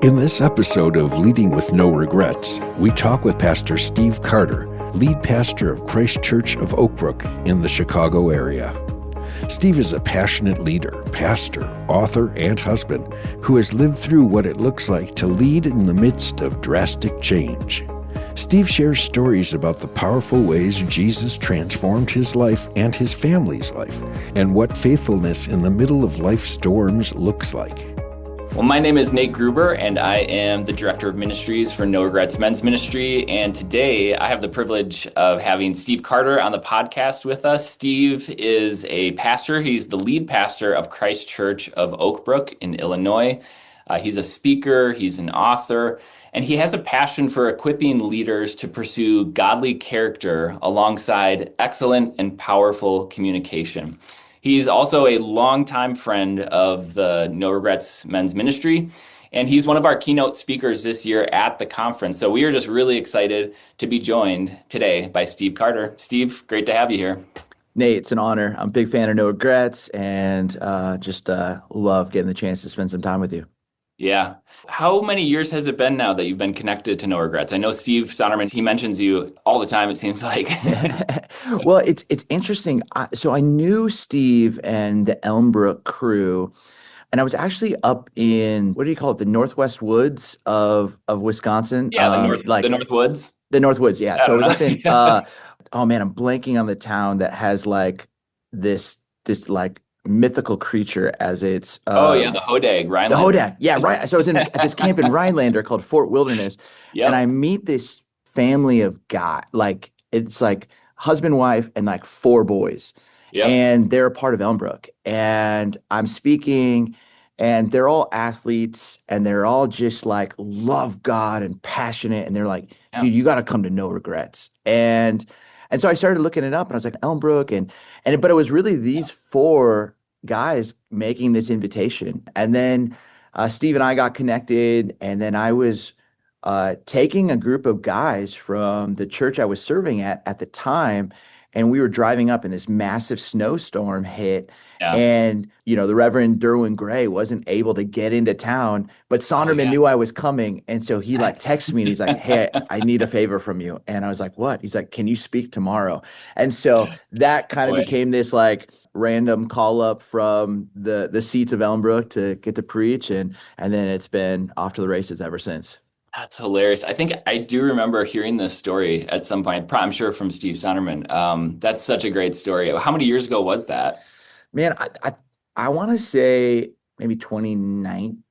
In this episode of Leading with No Regrets, we talk with Pastor Steve Carter, lead pastor of Christ Church of Oak Brook in the Chicago area. Steve is a passionate leader, pastor, author, and husband who has lived through what it looks like to lead in the midst of drastic change. Steve shares stories about the powerful ways Jesus transformed his life and his family's life, and what faithfulness in the middle of life storms looks like. Well, my name is Nate Gruber, and I am the Director of Ministries for No Regrets Men's Ministry. And today I have the privilege of having Steve Carter on the podcast with us. Steve is a pastor. He's the lead pastor of Christ Church of Oak Brook in Illinois. He's a speaker, he's an author, and he has a passion for equipping leaders to pursue godly character alongside excellent and powerful communication. He's also a longtime friend of the No Regrets Men's Ministry, and he's one of our keynote speakers this year at the conference. So we are just really excited to be joined today by Steve Carter. Steve, great to have you here. Nate, it's an honor. I'm a big fan of No Regrets and just love getting the chance to spend some time with you. Yeah. How many years has it been now that you've been connected to No Regrets? I know Steve Sonnerman, he mentions you all the time, it seems like. Well, it's interesting. So I knew Steve and the Elmbrook crew, and I was actually up in, what do you call it, the Northwest Woods of Wisconsin? Yeah, the North Woods. The North Woods, yeah. So I was up in, Yeah. oh man, I'm blanking on the town that has like this like mythical creature as its The Hodag, Rhinelander. the Hodag, yeah, right. So I was at this camp in Rhinelander called Fort Wilderness, Yep. and I meet this family of guys, like it's like husband, wife, and like four boys, Yep. and they're a part of Elmbrook, and I'm speaking, and they're all athletes, and they're all just like love God and passionate, and they're like, Yeah. dude, you got to come to No Regrets, and so I started looking it up, and I was like, Elmbrook, but it was really these four guys making this invitation. And then Steve and I got connected, and then I was taking a group of guys from the church I was serving at the time, and we were driving up, and this massive snowstorm hit. Yeah. And, the Reverend Derwin Gray wasn't able to get into town, but Sonnerman knew I was coming. And so he like texted me and he's like, hey, I need a favor from you. And I was like, what? He's like, can you speak tomorrow? And so that kind of Boy. became this like random call up from the seats of Elmbrook to get to preach. And then it's been off to the races ever since. That's hilarious. I think I do remember hearing this story at some point, I'm sure from Steve Sonnerman. That's such a great story. How many years ago was that? Man, I want to say maybe 2019,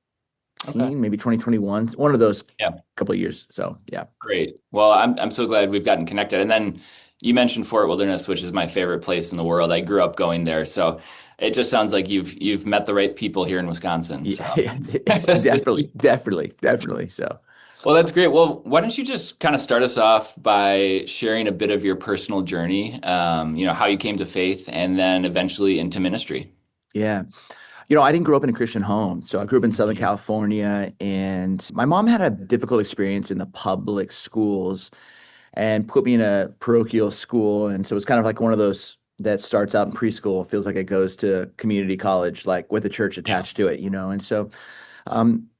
Okay. maybe 2021, one of those Yeah. couple of years. So yeah. Great. Well, I'm so glad we've gotten connected. And then you mentioned Fort Wilderness, which is my favorite place in the world. I grew up going there. So it just sounds like you've met the right people here in Wisconsin. So. Yeah, it's definitely so. Well, that's great. Well, why don't you just kind of start us off by sharing a bit of your personal journey, how you came to faith and then eventually into ministry. Yeah. I didn't grow up in a Christian home. So I grew up in Southern California, and my mom had a difficult experience in the public schools and put me in a parochial school. And so it's kind of like one of those that starts out in preschool, feels like it goes to community college, like with a church attached to it, And so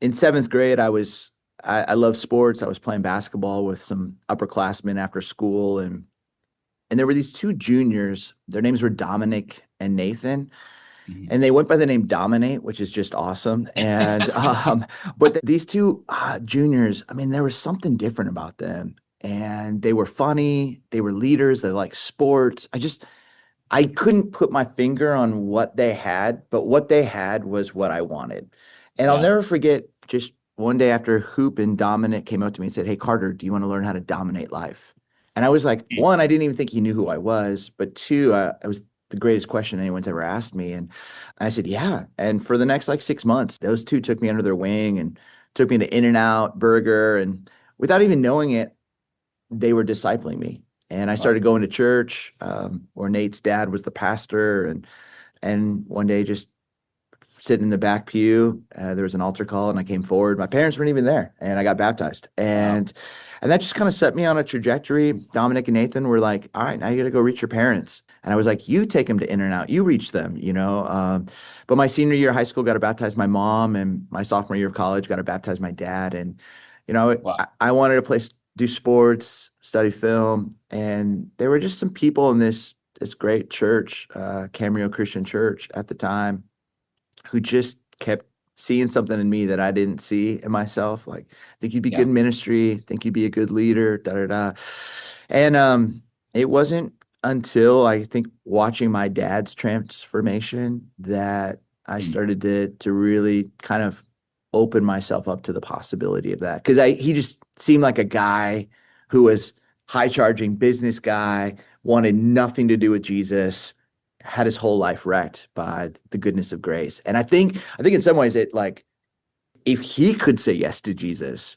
in seventh grade, I love sports. I was playing basketball with some upperclassmen after school, and there were these two juniors. Their names were Dominic and Nathan, and they went by the name Dominate, which is just awesome. And but these two juniors, I mean, there was something different about them, and they were funny. They were leaders. They liked sports. I couldn't put my finger on what they had, but what they had was what I wanted. And I'll Yeah. never forget, just one day after hoop, and Dominic came up to me and said, hey, Carter, do you want to learn how to dominate life? And I was like, one, I didn't even think he knew who I was. But two, it was the greatest question anyone's ever asked me. And I said, yeah. And for the next like 6 months, those two took me under their wing and took me to In-N-Out Burger. And without even knowing it, they were discipling me. And I started going to church where Nate's dad was the pastor. And one day, just sitting in the back pew, there was an altar call, and I came forward. My parents weren't even there, and I got baptized. And that just kind of set me on a trajectory. Dominic and Nathan were like, all right, now you got to go reach your parents. And I was like, you take them to In and Out, you reach them, you know. But my senior year of high school got to baptize my mom, and my sophomore year of college got to baptize my dad. And, you know, Wow. I wanted to do sports, study film, and there were just some people in this great church, Camarillo Christian Church at the time, who just kept seeing something in me that I didn't see in myself. Like, I think you'd be good Yeah. in ministry, think you'd be a good leader, da da da. And it wasn't until I think watching my dad's transformation that I Mm. started to really kind of open myself up to the possibility of that. Because he just seemed like a guy who was high charging business guy, wanted nothing to do with Jesus, had his whole life wrecked by the goodness of grace. And I think in some ways it like if he could say yes to Jesus,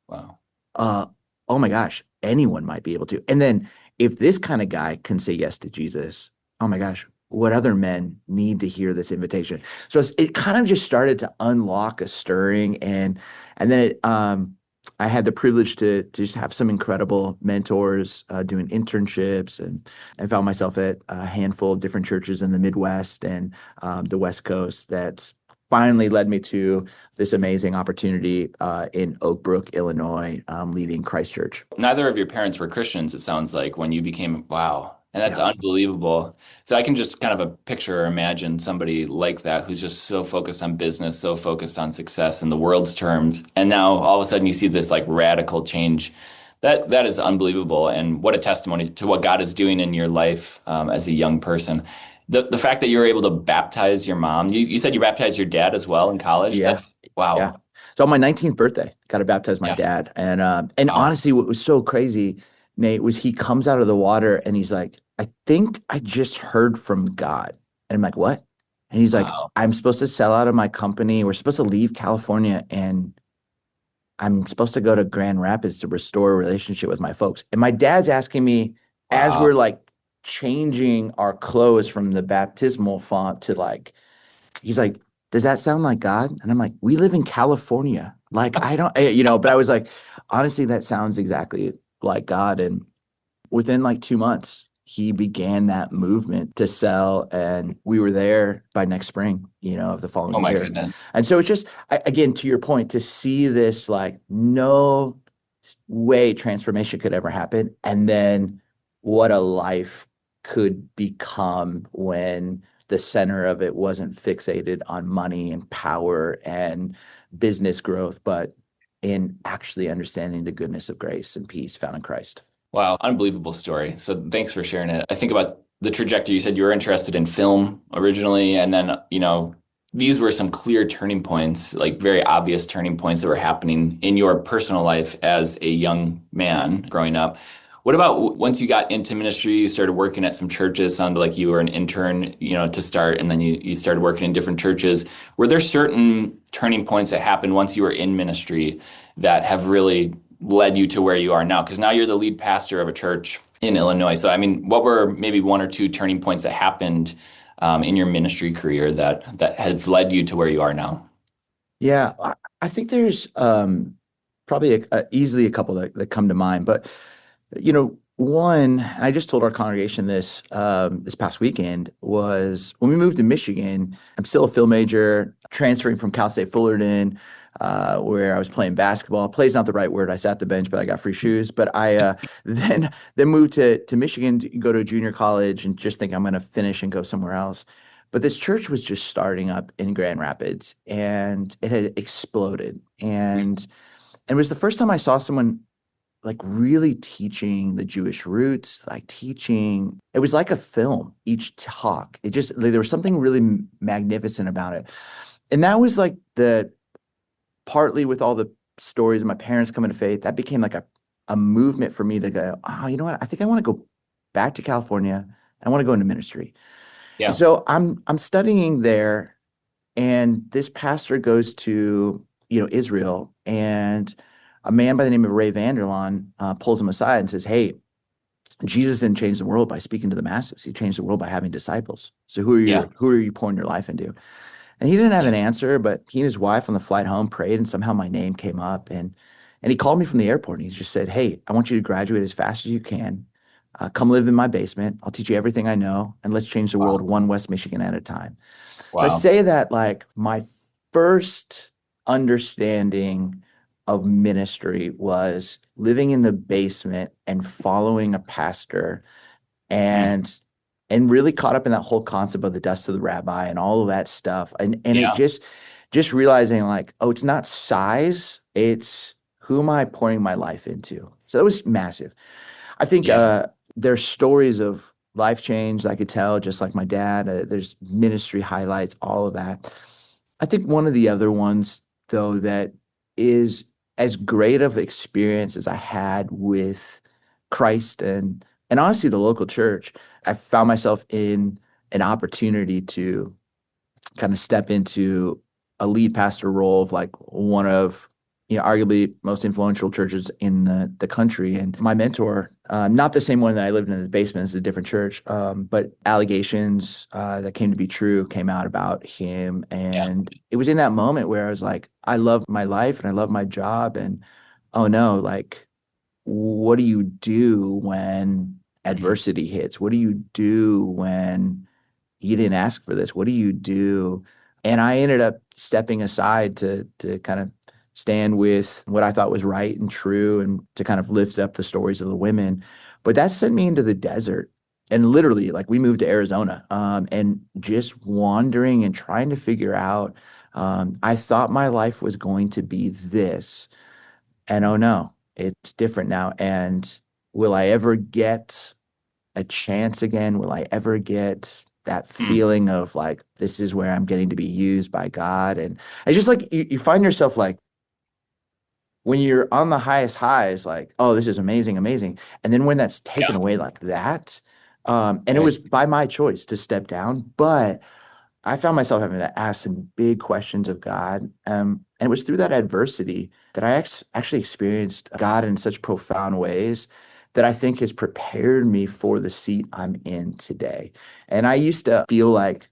Wow. uh, oh my gosh, anyone might be able to. And then if this kind of guy can say yes to Jesus, oh my gosh, what other men need to hear this invitation? So it kind of just started to unlock a stirring, and then I had the privilege to just have some incredible mentors doing internships, and found myself at a handful of different churches in the Midwest and the West Coast that's finally led me to this amazing opportunity in Oak Brook, Illinois, leading Christ Church. Neither of your parents were Christians, it sounds like, when you became, wow. And that's Yeah. unbelievable. So I can just kind of a picture or imagine somebody like that who's just so focused on business, so focused on success in the world's terms. And now all of a sudden you see this like radical change. That is unbelievable. And what a testimony to what God is doing in your life as a young person. The fact that you're able to baptize your mom, you said you baptized your dad as well in college. Yeah. That, Yeah. wow. So on my 19th birthday, got to baptize my Yeah. dad. And Wow. honestly, what was so crazy, Nate, was he comes out of the water and he's like, I think I just heard from God. And I'm like, what? And he's like, Wow. I'm supposed to sell out of my company. We're supposed to leave California and I'm supposed to go to Grand Rapids to restore a relationship with my folks. And my dad's asking me as Wow. we're like changing our clothes from the baptismal font to like, he's like, does that sound like God? And I'm like, we live in California. Like, I don't, but I was like, honestly, that sounds exactly like God. And within like 2 months, he began that movement to sell. And we were there by next spring, of the Oh following my year. goodness. And so it's just, again, to your point, to see this like no way transformation could ever happen. And then what a life could become when the center of it wasn't fixated on money and power and business growth, but in actually understanding the goodness of grace and peace found in Christ. Wow, unbelievable story. So thanks for sharing it. I think about the trajectory. You said you were interested in film originally, and then, these were some clear turning points, like very obvious turning points that were happening in your personal life as a young man growing up. What about once you got into ministry, you started working at some churches, sounded like you were an intern, to start, and then you started working in different churches. Were there certain turning points that happened once you were in ministry that have really led you to where you are now? Because now you're the lead pastor of a church in Illinois. So, I mean, what were maybe one or two turning points that happened in your ministry career that have led you to where you are now? Yeah, I think there's probably easily a couple that come to mind, but one, and I just told our congregation this past weekend, was when we moved to Michigan. I'm still a film major, transferring from Cal State Fullerton, where I was playing basketball. Play's not the right word. I sat the bench, but I got free shoes. But I then moved to Michigan to go to a junior college and just think I'm going to finish and go somewhere else. But this church was just starting up in Grand Rapids, and it had exploded. And it was the first time I saw someone like really teaching the Jewish roots, like teaching. It was like a film, each talk. It just, like, there was something really magnificent about it. And that was like partly with all the stories of my parents coming to faith, that became like a movement for me to go, oh, you know what? I think I want to go back to California. I want to go into ministry. And Yeah. so I'm studying there, and this pastor goes to, Israel, and a man by the name of Ray Vanderlaan pulls him aside and says, hey, Jesus didn't change the world by speaking to the masses. He changed the world by having disciples. So Yeah. who are you pouring your life into? And he didn't have an answer, but he and his wife on the flight home prayed, and somehow my name came up. And he called me from the airport, and he just said, hey, I want you to graduate as fast as you can. Come live in my basement. I'll teach you everything I know, and let's change the world Wow. one West Michigan at a time. So I Wow. say that like my first understanding of ministry was living in the basement and following a pastor Mm. and really caught up in that whole concept of the dust of the rabbi and all of that stuff. And it Yeah. just realizing like, oh, it's not size, it's who am I pouring my life into? So that was massive. I think Yeah. there's stories of life change I could tell, just like my dad. There's ministry highlights, all of that. I think one of the other ones, though, that is as great of experience as I had with Christ and honestly the local church, I found myself in an opportunity to kind of step into a lead pastor role of like one of arguably most influential churches in the country. And my mentor, not the same one that I lived in the basement, it's a different church, but allegations that came to be true came out about him. Yeah. And it was in that moment where I was like, I love my life and I love my job, and oh no, like what do you do when Mhm. adversity hits? What do you do when you didn't ask for this? What do you do? And I ended up stepping aside to kind of stand with what I thought was right and true and to kind of lift up the stories of the women. But that sent me into the desert. And literally, like we moved to Arizona, and just wandering and trying to figure out. I thought my life was going to be this, and oh no, it's different now. And will I ever get a chance again? Will I ever get that Mm. feeling of like, this is where I'm getting to be used by God? And it's just like you find yourself like when you're on the highest highs, like, oh, this is amazing, amazing. And then when that's taken Yeah. away like that, and it Right. was by my choice to step down, but I found myself having to ask some big questions of God. And it was through that adversity that I actually experienced God in such profound ways that I think has prepared me for the seat I'm in today. And I used to feel like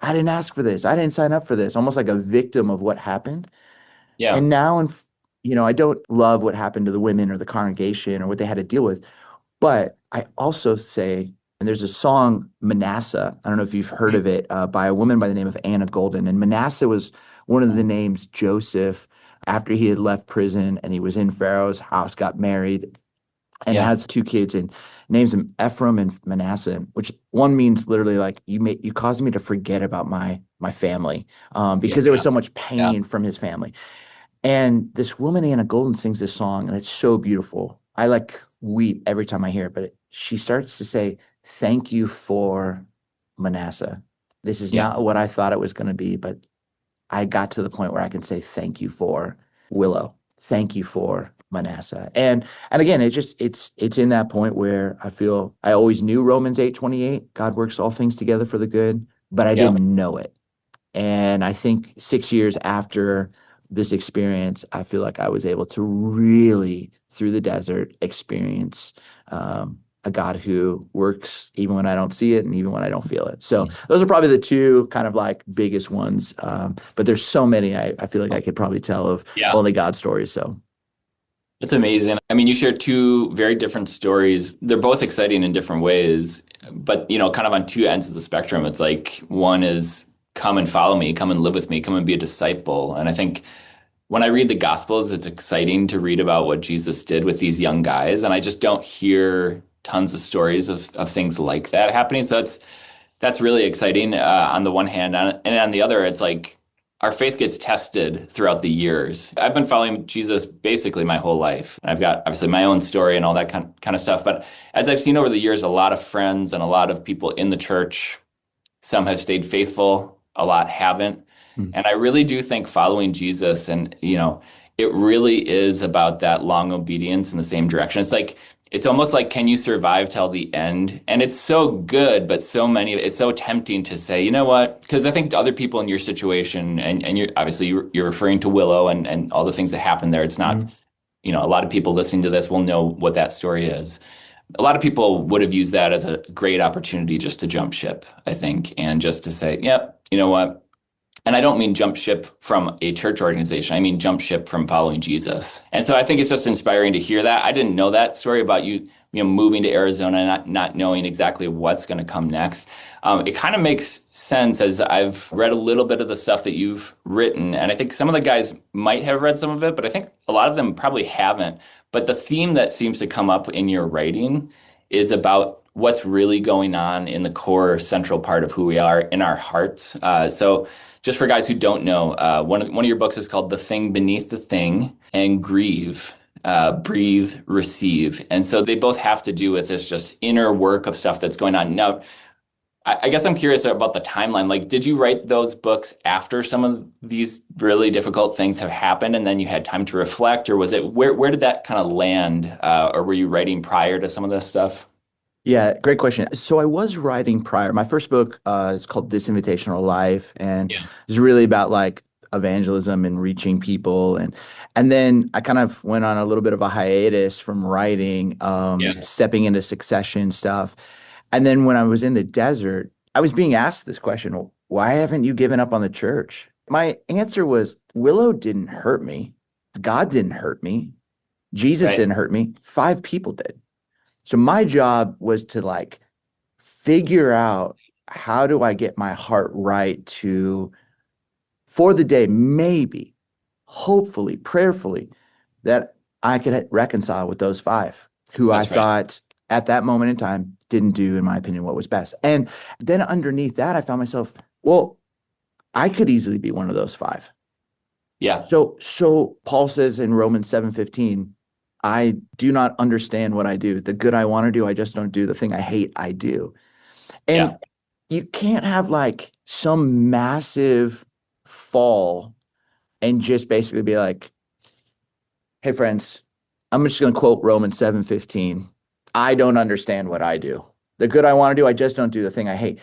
I didn't ask for this, I didn't sign up for this, almost like a victim of what happened. Yeah. And now, I don't love what happened to the women or the congregation or what they had to deal with. But I also say, and there's a song, Manasseh. I don't know if you've heard Mm. of it, by a woman by the name of Anna Golden. And Manasseh was one of the names Joseph, after he had left prison and he was in Pharaoh's house, got married and Yeah. has two kids and names them Ephraim and Manasseh, which one means literally like you caused me to forget about my family, Yeah. because there was so much Yeah. pain from his family. And this woman, Anna Golden, sings this song, and it's so beautiful. I like weep every time I hear it, but she starts to say, thank you for Manasseh. This is Yeah. not what I thought it was going to be, but I got to the point where I can say thank you for Willow. Thank you for Manasseh. And again, it's in that point where I feel I always knew Romans 8:28, God works all things together for the good, but I Yeah. didn't know it. And I think 6 years after this experience, I feel like I was able to really, through the desert, experience a God who works even when I don't see it and even when I don't feel it. So Mm. those are probably the two kind of like biggest ones. But there's so many, I feel like I could probably tell of Yeah. only God stories. So It's amazing. I mean, you share two very different stories. They're both exciting in different ways, but kind of on two ends of the spectrum. It's like one is come and follow me, come and live with me, come and be a disciple. And I think when I read the Gospels, it's exciting to read about what Jesus did with these young guys. And I just don't hear tons of stories of things like that happening. So that's really exciting on the one hand. And on the other, it's like our faith gets tested throughout the years. I've been following Jesus basically my whole life. I've got obviously my own story and all that kind of stuff. But as I've seen over the years, a lot of friends and a lot of people in the church, some have stayed faithful, a lot haven't. mm, And I really do think following Jesus and, it really is about that long obedience in the same direction. It's almost like, can you survive till the end? And it's so good, but it's so tempting to say, you know what? Because I think to other people in your situation, and you're obviously you're referring to Willow and all the things that happened there. It's not, mm, a lot of people listening to this will know what that story is. A lot of people would have used that as a great opportunity just to jump ship, I think, and just to say, yep, you know what? And I don't mean jump ship from a church organization. I mean jump ship from following Jesus. And so I think it's just inspiring to hear that. I didn't know that story about you moving to Arizona, not knowing exactly what's going to come next. It kind of makes sense as I've read a little bit of the stuff that you've written, and I think some of the guys might have read some of it, but I think a lot of them probably haven't. But the theme that seems to come up in your writing is about what's really going on in the core central part of who we are in our hearts. So just for guys who don't know, one of your books is called The Thing Beneath the Thing and Grieve, Breathe, Receive. And so they both have to do with this just inner work of stuff that's going on. Now, I guess I'm curious about the timeline. Like, did you write those books after some of these really difficult things have happened and then you had time to reflect? Or was it, where did that kind of land? Or were you writing prior to some of this stuff? Yeah, great question. So I was writing prior. My first book is called This Invitational Life, and Yeah. it's really about like evangelism and reaching people. And then I kind of went on a little bit of a hiatus from writing, Yeah. stepping into succession stuff. And then when I was in the desert, I was being asked this question, "Well, why haven't you given up on the church?" My answer was, Willow didn't hurt me. God didn't hurt me. Jesus Right. didn't hurt me. 5 people did. So my job was to like figure out, how do I get my heart right to, for the day, maybe, hopefully, prayerfully, that I could reconcile with those 5 who I That's right. thought at that moment in time didn't do, in my opinion, what was best. And then underneath that, I found myself, well, I could easily be one of those 5. Yeah. So Paul says in Romans 7:15, I do not understand what I do. The good I want to do, I just don't do. The thing I hate, I do. Yeah. And you can't have like some massive fall and just basically be like, hey friends, I'm just going to quote Romans 7:15. I don't understand what I do. The good I want to do, I just don't do. The thing I hate.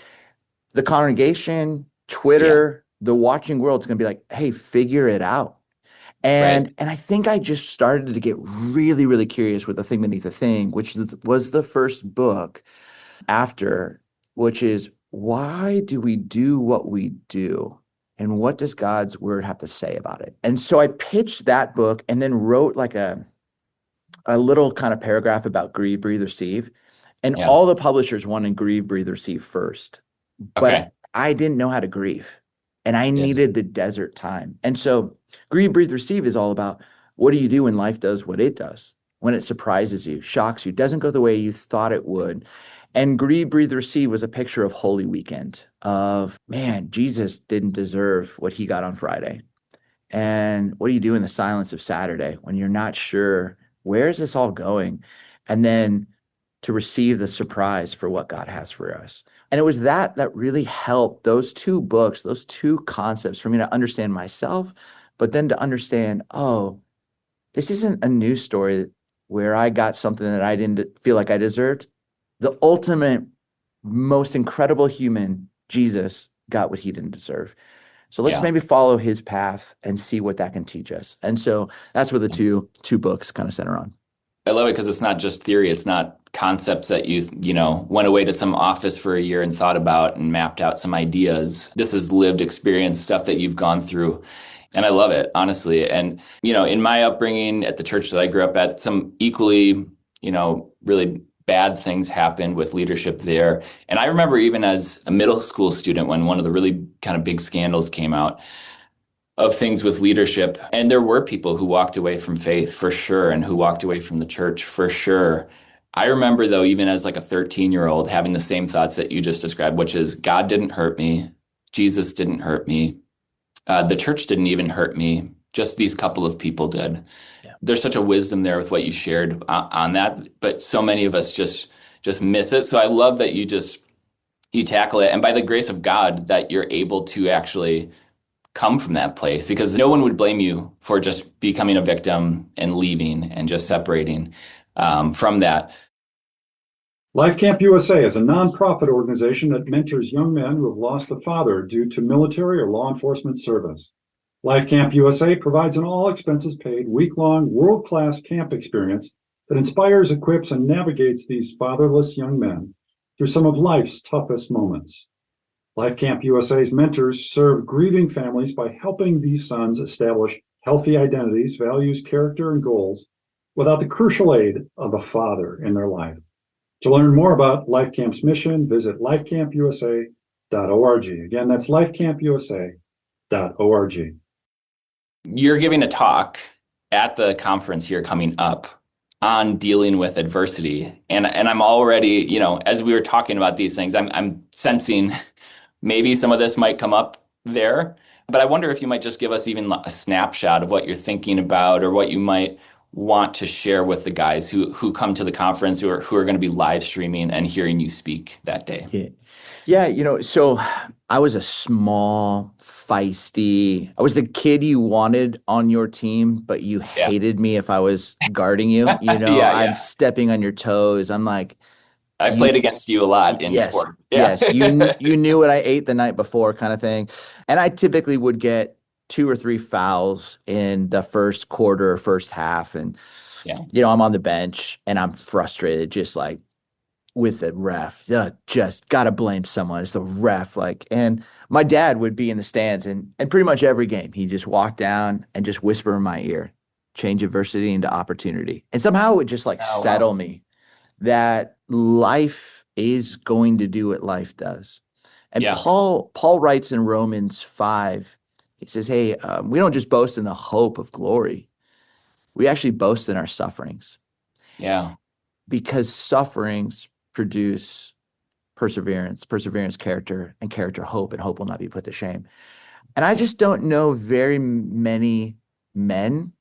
The congregation, Yeah. Twitter, the watching world is going to be like, hey, figure it out. Right. And I think I just started to get really, really curious with The Thing Beneath the Thing, which was the first book after, which is, why do we do what we do? And what does God's word have to say about it? And so I pitched that book and then wrote like a little kind of paragraph about Grieve, Breathe, Receive. And Yeah. all the publishers wanted Grieve, Breathe, Receive first. But Okay. I didn't know how to grieve. And I Yeah. needed the desert time. And so Grieve, Breathe, Receive is all about, what do you do when life does what it does? When it surprises you, shocks you, doesn't go the way you thought it would. And Grieve, Breathe, Receive was a picture of Holy Weekend, of, man, Jesus didn't deserve what he got on Friday. And what do you do in the silence of Saturday when you're not sure, where is this all going? And then to receive the surprise for what God has for us. And it was that really helped, those 2 books, those 2 concepts, for me to understand myself, but then to understand, oh, this isn't a news story where I got something that I didn't feel like I deserved. The ultimate, most incredible human, Jesus, got what he didn't deserve. So let's Yeah. maybe follow his path and see what that can teach us. And so that's where the two books kind of center on. I love it because it's not just theory. It's not concepts that you went away to some office for a year and thought about and mapped out some ideas. This is lived experience, stuff that you've gone through. And I love it, honestly. And, in my upbringing at the church that I grew up at, some equally, really bad things happened with leadership there. And I remember even as a middle school student when one of the really kind of big scandals came out of things with leadership. And there were people who walked away from faith for sure, and who walked away from the church for sure. I remember though, even as like a 13-year-old, having the same thoughts that you just described, which is God didn't hurt me. Jesus didn't hurt me. The church didn't even hurt me. Just these couple of people did. Yeah. There's such a wisdom there with what you shared on that, but so many of us just miss it. So I love that you tackle it. And by the grace of God, that you're able to actually come from that place, because no one would blame you for just becoming a victim and leaving and just separating from that. Life Camp USA is a nonprofit organization that mentors young men who have lost a father due to military or law enforcement service. Life Camp USA provides an all-expenses-paid, week-long, world-class camp experience that inspires, equips, and navigates these fatherless young men through some of life's toughest moments. Life Camp USA's mentors serve grieving families by helping these sons establish healthy identities, values, character, and goals, without the crucial aid of a father in their life. To learn more about LifeCamp's mission, visit lifecampusa.org. Again, that's lifecampusa.org. You're giving a talk at the conference here coming up on dealing with adversity. And I'm already, as we were talking about these things, I'm sensing maybe some of this might come up there. But I wonder if you might just give us even a snapshot of what you're thinking about or what you might want to share with the guys who come to the conference who are going to be live streaming and hearing you speak that day. Yeah, so I was a small, feisty, I was the kid you wanted on your team, but you Yeah. hated me if I was guarding you. Yeah. I'm stepping on your toes. I'm like, I've played against you a lot in yes, sport. yes, you knew what I ate the night before kind of thing. And I typically would get 2 or 3 fouls in the first quarter, first half. And, Yeah. I'm on the bench and I'm frustrated, just like, with the ref, just gotta blame someone. It's the ref, and my dad would be in the stands and pretty much every game he'd just walk down and just whisper in my ear, change adversity into opportunity. And somehow it would just settle me that life is going to do what life does. And Yeah. Paul writes in Romans 5, he says, hey, we don't just boast in the hope of glory. We actually boast in our sufferings. Yeah. Because sufferings produce perseverance, character, and character hope, and hope will not be put to shame. And I just don't know very many men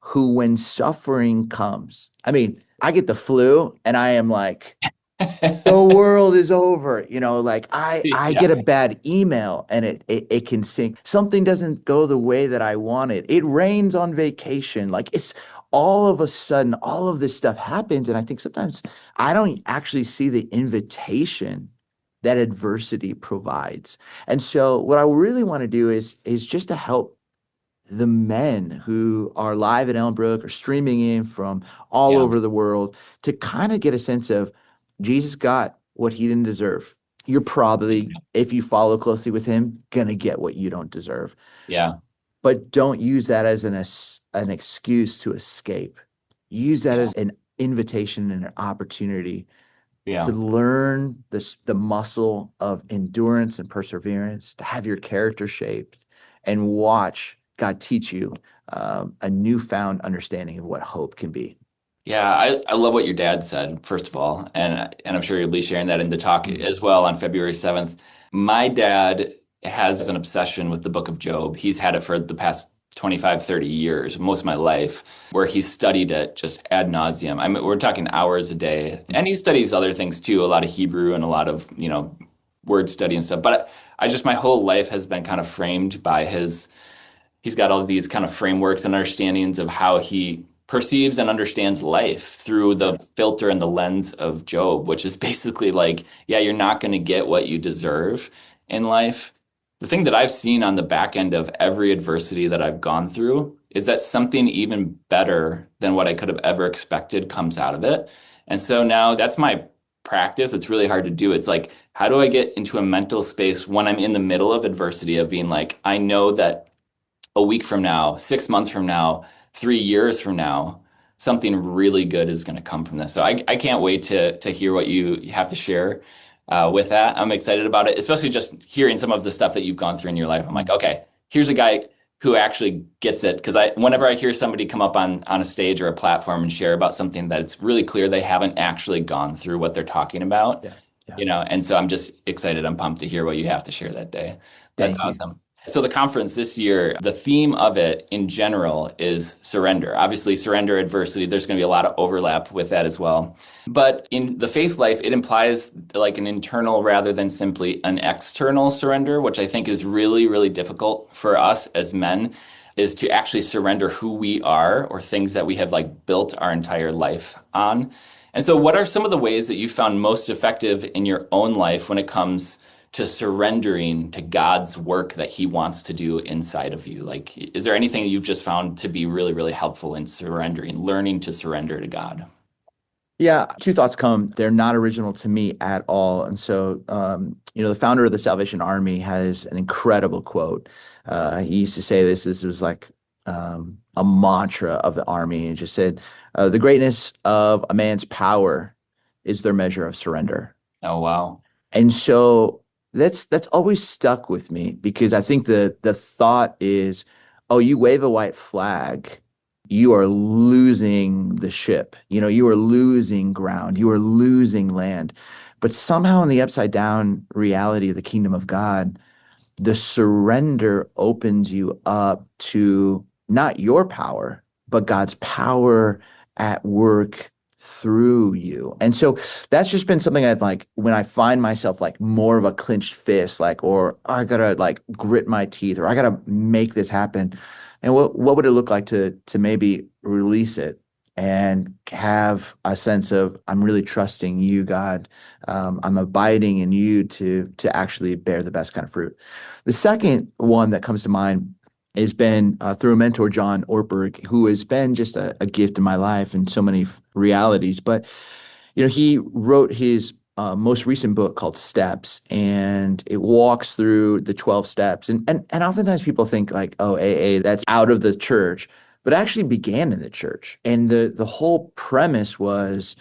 who, when suffering comes, I mean, I get the flu and I am like, the world is over. I get a bad email and it can sink. Something doesn't go the way that I want it. It rains on vacation. It's all of a sudden, all of this stuff happens. And I think sometimes I don't actually see the invitation that adversity provides. And so what I really want to do is just to help the men who are live at Elmbrook or streaming in from all over the world to kind of get a sense of Jesus got what he didn't deserve. You're probably, if you follow closely with him, gonna get what you don't deserve. Yeah. But don't use that as an excuse to escape. Use that as an invitation and an opportunity to learn the muscle of endurance and perseverance, to have your character shaped, and watch God teach you a newfound understanding of what hope can be. Yeah, I love what your dad said, first of all, and I'm sure you'll be sharing that in the talk as well on February 7th. My dad has an obsession with the book of Job. He's had it for the past 25, 30 years, most of my life, where he's studied it just ad nauseum. I mean, we're talking hours a day. And he studies other things too, a lot of Hebrew and a lot of, word study and stuff. But my whole life has been kind of framed by he's got all of these kind of frameworks and understandings of how he perceives and understands life through the filter and the lens of Job, which is basically you're not going to get what you deserve in life. The thing that I've seen on the back end of every adversity that I've gone through is that something even better than what I could have ever expected comes out of it. And so now that's my practice. It's really hard to do. It's how do I get into a mental space when I'm in the middle of adversity of being I know that a week from now, 6 months from now, 3 years from now, something really good is going to come from this. So I can't wait to hear what you have to share with that. I'm excited about it, especially just hearing some of the stuff that you've gone through in your life. I'm like, okay, here's a guy who actually gets it. Because whenever I hear somebody come up on a stage or a platform and share about something that it's really clear they haven't actually gone through what they're talking about, and so I'm just excited. I'm pumped to hear what you have to share that day. That's awesome. So the conference this year, the theme of it in general is surrender. Obviously, surrender, adversity, there's going to be a lot of overlap with that as well. But in the faith life, it implies an internal rather than simply an external surrender, which I think is really, really difficult for us as men, is to actually surrender who we are or things that we have built our entire life on. And so what are some of the ways that you found most effective in your own life when it comes to surrendering to God's work that he wants to do inside of you? Is there anything that you've just found to be really, really helpful in surrendering, learning to surrender to God? Yeah, 2 thoughts come. They're not original to me at all. And so, the founder of the Salvation Army has an incredible quote. He used to say this was a mantra of the army. It just said, the greatness of a man's power is their measure of surrender. Oh, wow. And so that's always stuck with me because I think the thought is, oh, you wave a white flag, you are losing the ship. You are losing ground, you are losing land. But somehow in the upside down reality of the kingdom of God, the surrender opens you up to not your power, but God's power at work through you. And so that's just been something I've like when I find myself like more of a clenched fist, like, or "Oh, I gotta like grit my teeth, or I gotta make this happen. And what would it look like to maybe release it and have a sense of I'm really trusting you, God. I'm abiding in you to actually bear the best kind of fruit. The second one that comes to mind has been through a mentor, John Ortberg, who has been just a gift in my life in so many realities. But he wrote his most recent book called Steps, and it walks through the 12 steps. And oftentimes people think like, oh, AA, that's out of the church, but it actually began in the church. And the whole premise was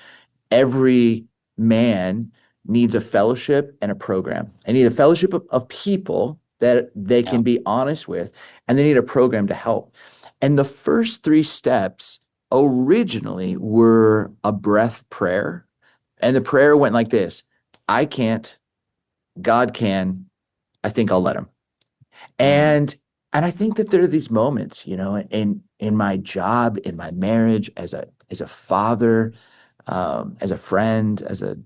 every man needs a fellowship and a program. They need a fellowship of people that they Yeah. can be honest with, and they need a program to help. And the first three steps originally were a breath prayer. And the prayer went like this: I can't, God can, I think I'll let him. Mm. And I think that there are these moments, in my job, in my marriage, as a father, as a friend, as a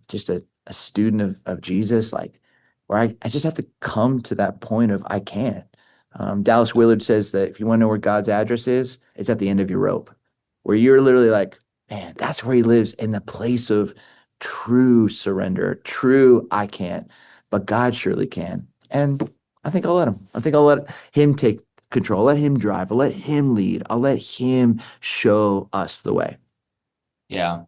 student of Jesus, like where I just have to come to that point of I can't. Dallas Willard says that if you want to know where God's address is, it's at the end of your rope, where you're literally like, man, that's where he lives, in the place of true surrender, true I can't, but God surely can. And I think I'll let him. I think I'll let him take control, I'll let him drive, I'll let him lead, I'll let him show us the way. Yeah.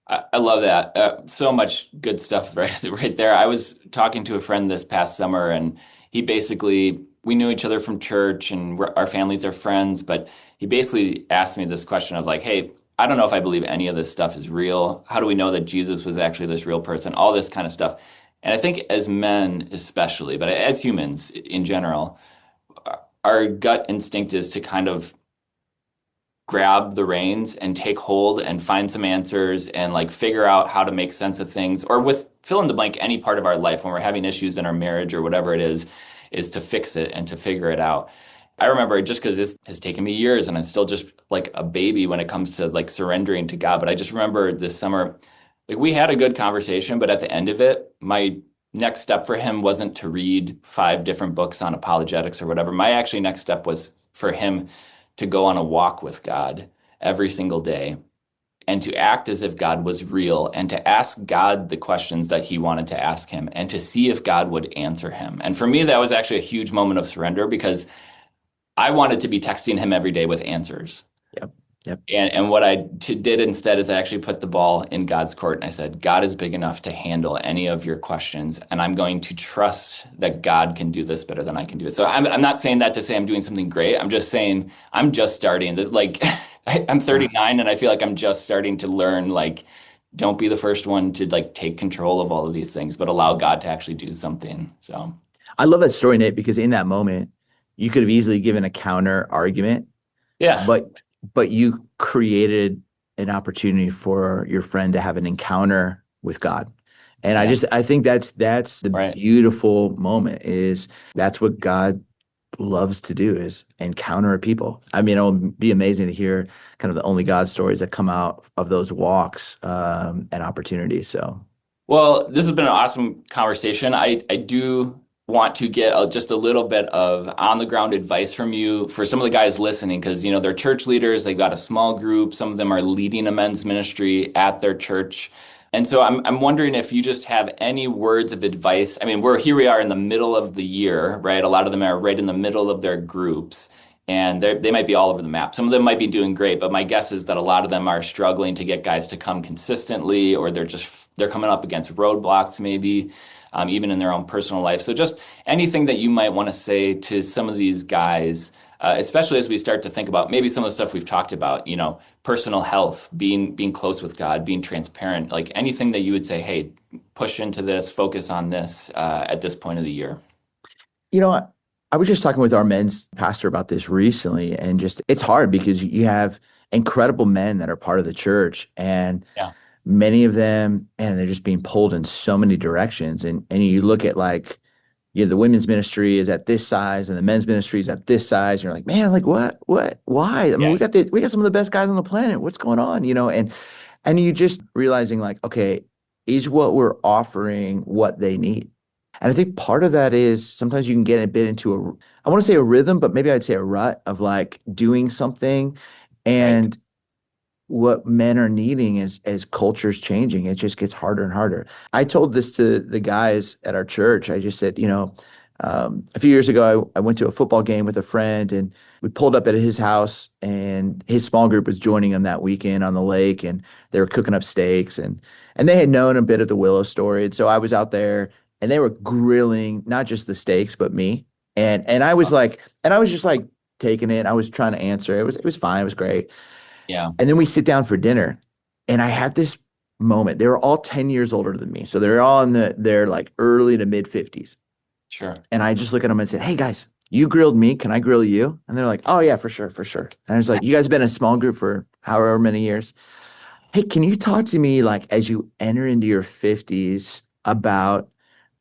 I love that. So much good stuff right there. I was talking to a friend this past summer, and he basically, we knew each other from church and our families are friends, but he basically asked me this question of like, hey, I don't know if I believe any of this stuff is real. How do we know that Jesus was actually this real person? All this kind of stuff. And I think as men, especially, but as humans in general, our gut instinct is to kind of grab the reins and take hold and find some answers and like figure out how to make sense of things, or with fill in the blank any part of our life when we're having issues in our marriage or whatever it is to fix it and to figure it out. I remember, just because this has taken me years and I'm still just like a baby when it comes to like surrendering to God, but I just remember this summer, like we had a good conversation, but at the end of it, my next step for him wasn't to read 5 different books on apologetics or whatever. My actually next step was for him to go on a walk with God every single day and to act as if God was real and to ask God the questions that he wanted to ask him and to see if God would answer him. And for me, that was actually a huge moment of surrender, because I wanted to be texting him every day with answers. Yep. Yep. And what I did instead is I actually put the ball in God's court, and I said, God is big enough to handle any of your questions, and I'm going to trust that God can do this better than I can do it. So I'm not saying that to say I'm doing something great. I'm just saying I'm just starting. Like I'm 39, and I feel like I'm just starting to learn, like, don't be the first one to like take control of all of these things, but allow God to actually do something. So I love that story, Nate, because in that moment, you could have easily given a counter argument, yeah, but you created an opportunity for your friend to have an encounter with God. And yeah, I think that's the right. beautiful moment, is that's what God loves to do, is encounter people. I mean, it'll be amazing to hear kind of the only God stories that come out of those walks and opportunities. So Well, this has been an awesome conversation. I do want to get just a little bit of on the ground advice from you for some of the guys listening, because they're church leaders, they've got a small group, some of them are leading a men's ministry at their church. And so I'm wondering if you just have any words of advice. I mean, here we are in the middle of the year, right? A lot of them are right in the middle of their groups, and they might be all over the map. Some of them might be doing great, but my guess is that a lot of them are struggling to get guys to come consistently, or they're coming up against roadblocks maybe, even in their own personal life. So just anything that you might want to say to some of these guys especially as we start to think about maybe some of the stuff we've talked about, personal health, being close with God, being transparent, like anything that you would say, hey, push into this, focus on this at this point of the year. I was just talking with our men's pastor about this recently, and just it's hard because you have incredible men that are part of the church, and Yeah. many of them, and they're just being pulled in so many directions. And you look at like, the women's ministry is at this size and the men's ministry is at this size. And you're like, man, like why? I mean, Yeah. we got some of the best guys on the planet. What's going on? And you just realizing like, okay, is what we're offering what they need? And I think part of that is sometimes you can get a bit into I want to say a rhythm, but maybe I'd say a rut of like doing something. Right. And what men are needing is as culture's changing, it just gets harder and harder. I told this to the guys at our church. I just said, a few years ago, I went to a football game with a friend, and we pulled up at his house, and his small group was joining him that weekend on the lake, and they were cooking up steaks, and they had known a bit of the Willow story. And so I was out there, and they were grilling not just the steaks, but me. And I was like, and I was just like taking it. I was trying to answer. It was fine. It was great. Yeah. And then we sit down for dinner, and I had this moment. They were all 10 years older than me. So they're all in their like early to mid 50s. Sure. And I just look at them and said, hey guys, you grilled me. Can I grill you? And they're like, oh yeah, for sure, for sure. And I was like, you guys have been in a small group for however many years. Hey, can you talk to me like as you enter into your 50s about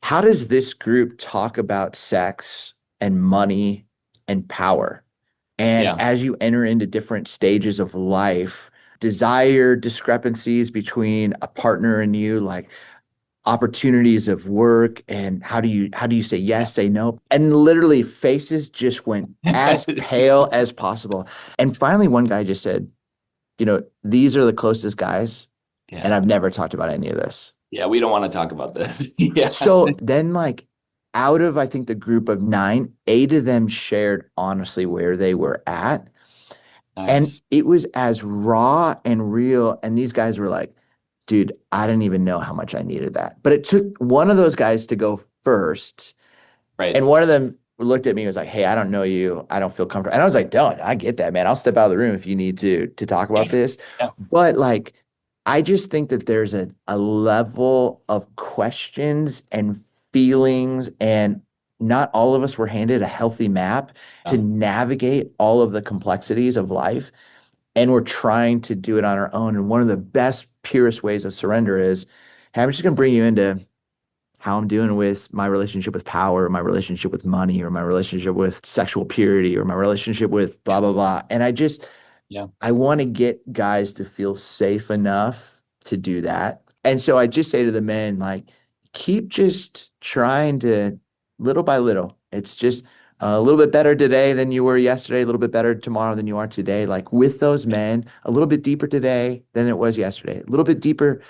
how does this group talk about sex and money and power? And Yeah. as you enter into different stages of life, desire discrepancies between a partner and you, like opportunities of work, and how do you say yes, say no? And literally faces just went as pale as possible. And finally one guy just said, these are the closest guys, and Yeah. I've never talked about any of this. Yeah. We don't want to talk about this. Yeah. So then, like, out of, I think, the group of 9, 8 of them shared honestly where they were at. And Nice. it was as raw and real. And these guys were like, dude, I didn't even know how much I needed that. But it took one of those guys to go first. Right. And one of them looked at me and was like, hey, I don't know you. I don't feel comfortable. And I was like, don't, I get that, man. I'll step out of the room if you need to talk about this. Yeah. But like, I just think that there's a level of questions and feelings, and not all of us were handed a healthy map to Yeah. navigate all of the complexities of life. And we're trying to do it on our own. And one of the best, purest ways of surrender is, hey, I'm just going to bring you into how I'm doing with my relationship with power, or my relationship with money, or my relationship with sexual purity, or my relationship with blah, blah, blah. And Yeah. I want to get guys to feel safe enough to do that. And so I just say to the men, like, keep just trying to, little by little. It's just a little bit better today than you were yesterday, a little bit better tomorrow than you are today. Like with those men, a little bit deeper today than it was yesterday, a little bit deeper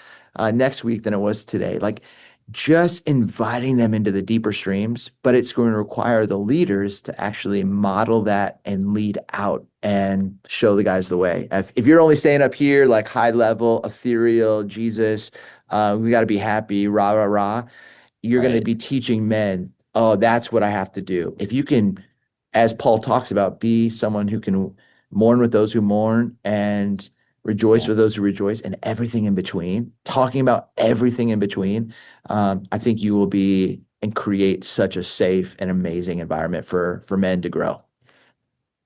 next week than it was today. Like just inviting them into the deeper streams, but it's going to require the leaders to actually model that and lead out and show the guys the way. If you're only staying up here, like high level, ethereal, Jesus, we got to be happy, rah, rah, rah, you're going to Right. be teaching men, oh, that's what I have to do. If you can, as Paul talks about, be someone who can mourn with those who mourn and rejoice Yeah. with those who rejoice, and everything in between, talking about everything in between, I think you will be and create such a safe and amazing environment for men to grow.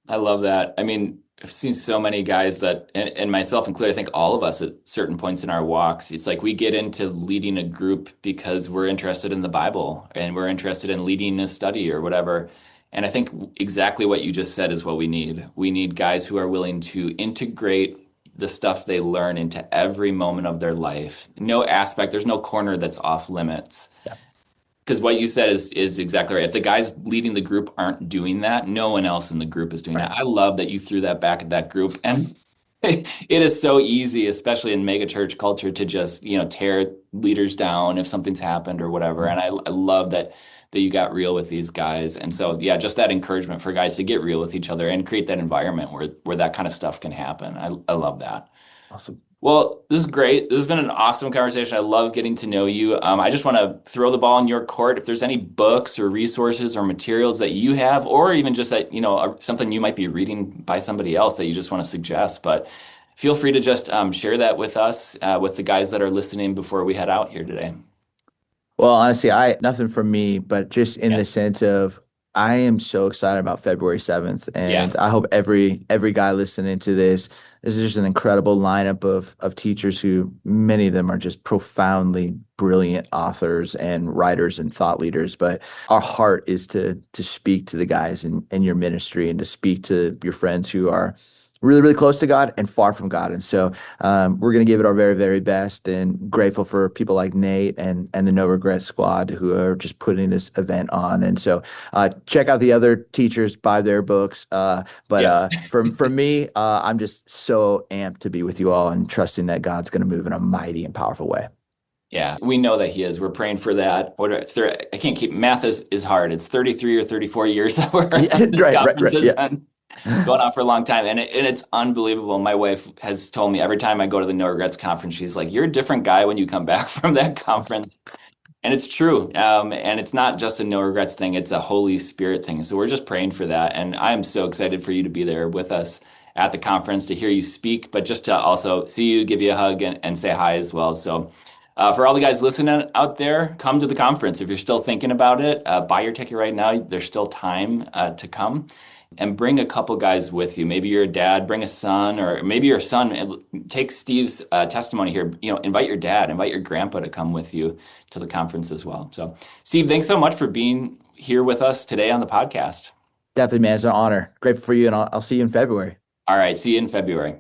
I love that. I mean, I've seen so many guys that, and myself included, I think all of us at certain points in our walks, it's like we get into leading a group because we're interested in the Bible and we're interested in leading a study or whatever. And I think exactly what you just said is what we need. We need guys who are willing to integrate the stuff they learn into every moment of their life. No aspect, there's no corner that's off limits. Yeah. Because what you said is exactly right. If the guys leading the group aren't doing that, no one else in the group is doing Right. that. I love that you threw that back at that group. And it is so easy, especially in mega church culture, to just, tear leaders down if something's happened or whatever. And I love that you got real with these guys. And so, yeah, just that encouragement for guys to get real with each other and create that environment where that kind of stuff can happen. I love that. Awesome. Well, this is great. This has been an awesome conversation. I love getting to know you. I just want to throw the ball in your court. If there's any books or resources or materials that you have, or even just that, something you might be reading by somebody else that you just want to suggest, but feel free to just share that with us, with the guys that are listening before we head out here today. Well, honestly, nothing from me, but just in Yeah. the sense of I am so excited about February 7th, Yeah. and I hope every guy listening to this is just an incredible lineup of teachers who many of them are just profoundly brilliant authors and writers and thought leaders. But our heart is to speak to the guys in your ministry and to speak to your friends who are really, really close to God and far from God. And so we're going to give it our very, very best, and grateful for people like Nate and the No Regret Squad who are just putting this event on. And so check out the other teachers, buy their books. For me, I'm just so amped to be with you all and trusting that God's going to move in a mighty and powerful way. Yeah, we know that he is. We're praying for that. I can't keep math is hard. It's 33 or 34 years that this conference has been going on for a long time, and it's unbelievable. My wife has told me every time I go to the No Regrets conference, she's like, "You're a different guy when you come back from that conference," and it's true. And it's not just a No Regrets thing; it's a Holy Spirit thing. So we're just praying for that, and I am so excited for you to be there with us at the conference to hear you speak, but just to also see you, give you a hug, and say hi as well. So. For all the guys listening out there, come to the conference. If you're still thinking about it, buy your ticket right now. There's still time to come. And bring a couple guys with you. Maybe you're a dad, bring a son, or maybe your son, take Steve's testimony here. Invite your dad, invite your grandpa to come with you to the conference as well. So, Steve, thanks so much for being here with us today on the podcast. Definitely, man. It's an honor. Grateful for you, and I'll see you in February. All right. See you in February.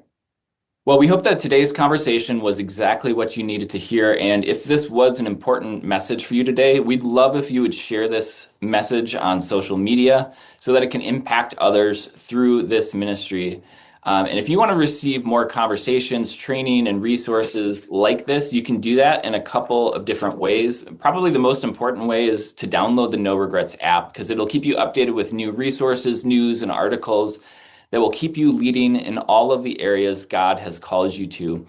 Well, we hope that today's conversation was exactly what you needed to hear. And if this was an important message for you today, we'd love if you would share this message on social media so that it can impact others through this ministry. And if you want to receive more conversations, training, and resources like this, you can do that in a couple of different ways. Probably the most important way is to download the No Regrets app, because it'll keep you updated with new resources, news, and articles that will keep you leading in all of the areas God has called you to.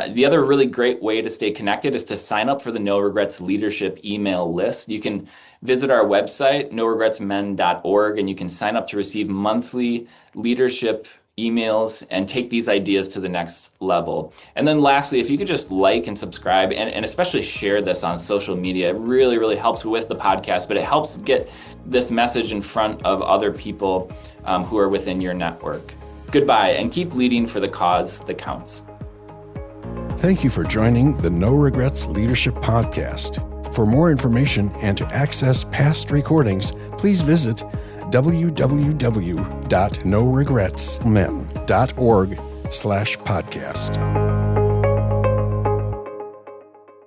The other really great way to stay connected is to sign up for the No Regrets leadership email list. You can visit our website, noregretsmen.org, and you can sign up to receive monthly leadership emails and take these ideas to the next level. And then lastly, if you could just like and subscribe and especially share this on social media, it really, really helps with the podcast, but it helps get this message in front of other people who are within your network. Goodbye, and keep leading for the cause that counts. Thank you for joining the No Regrets Leadership Podcast. For more information and to access past recordings, please visit www.noregretsmen.org/podcast.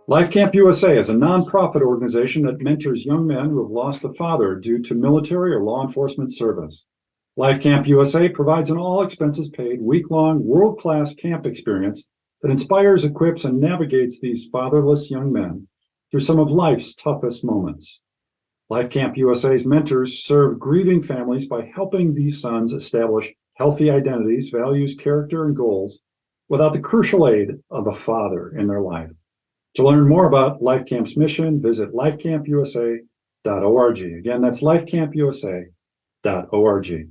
Life Camp USA is a nonprofit organization that mentors young men who have lost a father due to military or law enforcement service. Life Camp USA provides an all-expenses-paid, week-long, world-class camp experience that inspires, equips, and navigates these fatherless young men through some of life's toughest moments. Life Camp USA's mentors serve grieving families by helping these sons establish healthy identities, values, character, and goals without the crucial aid of a father in their life. To learn more about Life Camp's mission, visit lifecampusa.org. Again, that's lifecampusa.org.